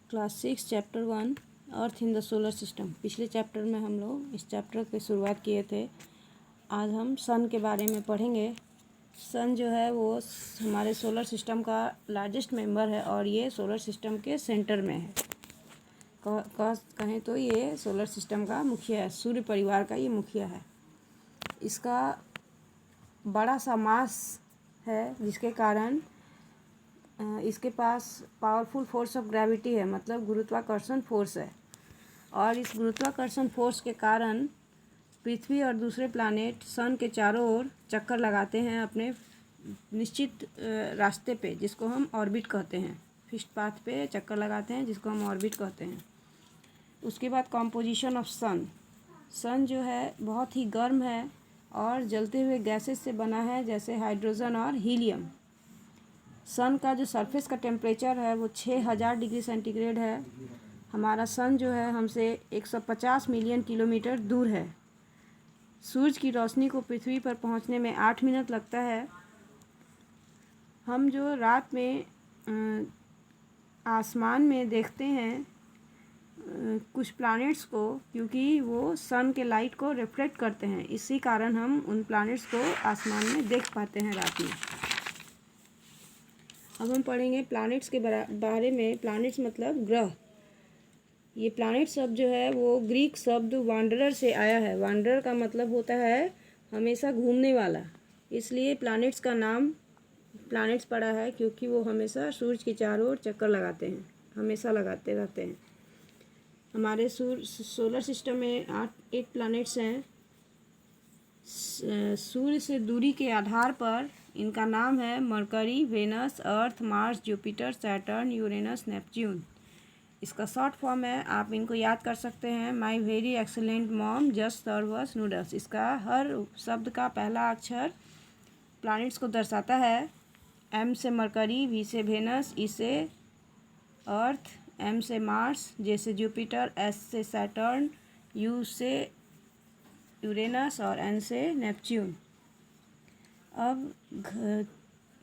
Class 6 chapter 1 earth in the solar system. पिछले chapter में हम लोग इस चैप्टर की शुरुआत किए थे। आज हम सन के बारे में पढ़ेंगे। सन जो है वो हमारे सोलर सिस्टम का लार्जेस्ट मेंबर है और ये सोलर सिस्टम के सेंटर में है। कहें तो ये सोलर सिस्टम का मुखिया है, सूर्य परिवार का ये मुखिया है। इसका बड़ा सा मास है जिसके कारण इसके पास पावरफुल फोर्स ऑफ ग्रेविटी है, मतलब गुरुत्वाकर्षण फोर्स है। और इस गुरुत्वाकर्षण फोर्स के कारण पृथ्वी और दूसरे प्लैनेट सन के चारों ओर चक्कर लगाते हैं अपने निश्चित रास्ते पे, जिसको हम ऑर्बिट कहते हैं। फिक्स्ड पाथ पे चक्कर लगाते हैं जिसको हम ऑर्बिट कहते हैं। उसके बाद कॉम्पोजिशन ऑफ सन जो है बहुत ही गर्म है और जलते हुए गैसेस से बना है, जैसे हाइड्रोजन और हीलियम। सन का जो सरफेस का टेम्परेचर है वो 6000 डिग्री सेंटीग्रेड है। हमारा सन जो है हमसे 150 मिलियन किलोमीटर दूर है। सूरज की रोशनी को पृथ्वी पर पहुंचने में 8 मिनट लगता है। हम जो रात में आसमान में देखते हैं कुछ प्लैनेट्स को, क्योंकि वो सन के लाइट को रिफ्लेक्ट करते हैं, इसी कारण हम उन प्लैनेट्स को आसमान में देख पाते हैं रात में। अब हम पढ़ेंगे प्लैनेट्स के बारे में। प्लैनेट्स मतलब ग्रह। ये प्लैनेट शब्द जो है वो ग्रीक शब्द वांडरर से आया है। वांडरर का मतलब होता है हमेशा घूमने वाला, इसलिए प्लैनेट्स का नाम प्लैनेट्स पड़ा है, क्योंकि वो हमेशा सूरज के चारों ओर चक्कर लगाते हैं, हमेशा लगाते रहते हैं। हमारे सोलर सिस्टम में 8 प्लैनेट्स हैं। सूर्य से दूरी के आधार पर इनका नाम है Mercury, Venus, Earth, Mars, Jupiter, Saturn, Uranus, Neptune. इसका शॉर्ट फॉर्म है, आप इनको याद कर सकते हैं, my very excellent mom just serve us noodles. इसका हर शब्द का पहला अक्षर प्लैनेट्स को दर्शाता है। एम से मरकरी, वी से वेनस, ई से अर्थ, एम से मार्स, जे से जुपिटर, एस से सैटर्न, यू से यूरेनस और एन से नेपच्यून। अब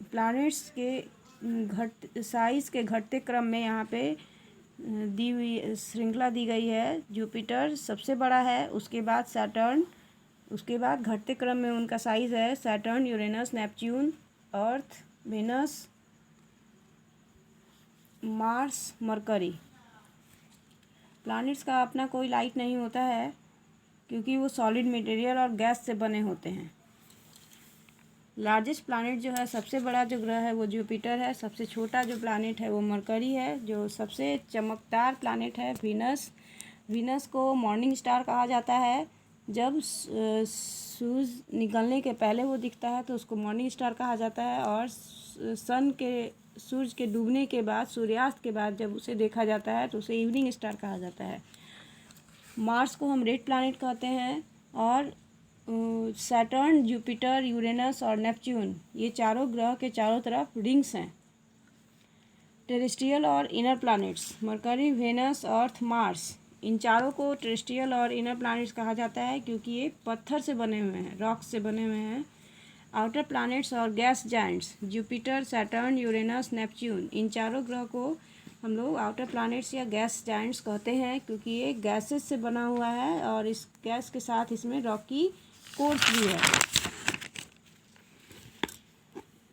प्लैनेट्स के साइज़ के घटते क्रम में यहाँ पे दी हुई श्रृंखला दी गई है। जुपिटर सबसे बड़ा है, उसके बाद सैटर्न, उसके बाद घटते क्रम में उनका साइज़ है सैटर्न, यूरेनस, नेपच्यून, अर्थ, वेनस, मार्स, मरकरी। प्लैनेट्स का अपना कोई लाइट नहीं होता है, क्योंकि वो सॉलिड मटेरियल और गैस से बने होते हैं। लार्जेस्ट प्लैनेट जो है, सबसे बड़ा जो ग्रह है वो जुपिटर है। सबसे छोटा जो प्लैनेट है वो मरकरी है। जो सबसे चमकदार प्लैनेट है वीनस। वीनस को मॉर्निंग स्टार कहा जाता है। जब सूरज निकलने के पहले वो दिखता है तो उसको मॉर्निंग स्टार कहा जाता है, और सूरज के डूबने के बाद, सूर्यास्त के बाद जब उसे देखा जाता है तो उसे इवनिंग स्टार कहा जाता है। मार्स को हम रेड प्लैनेट कहते हैं, और सैटर्न, जुपिटर, यूरेनस और नेपच्यून, ये चारों ग्रह के चारों तरफ रिंग्स हैं। टेरेस्ट्रियल और inner planets, mercury, Venus, Earth, Mars, इन चारों को टेरेस्ट्रियल और इनर प्लैनेट्स कहा जाता है, क्योंकि ये पत्थर से बने हुए हैं, रॉक से बने हुए हैं। आउटर प्लैनेट्स और gas giants, Jupiter, Saturn, Uranus, Neptune, इन चारों ग्रह को हम लोग आउटर प्लैनेट्स या गैस जायंट्स कहते हैं, क्योंकि ये गैसेस से बना हुआ है और इस गैस के साथ इसमें रॉकी कोर्स भी है।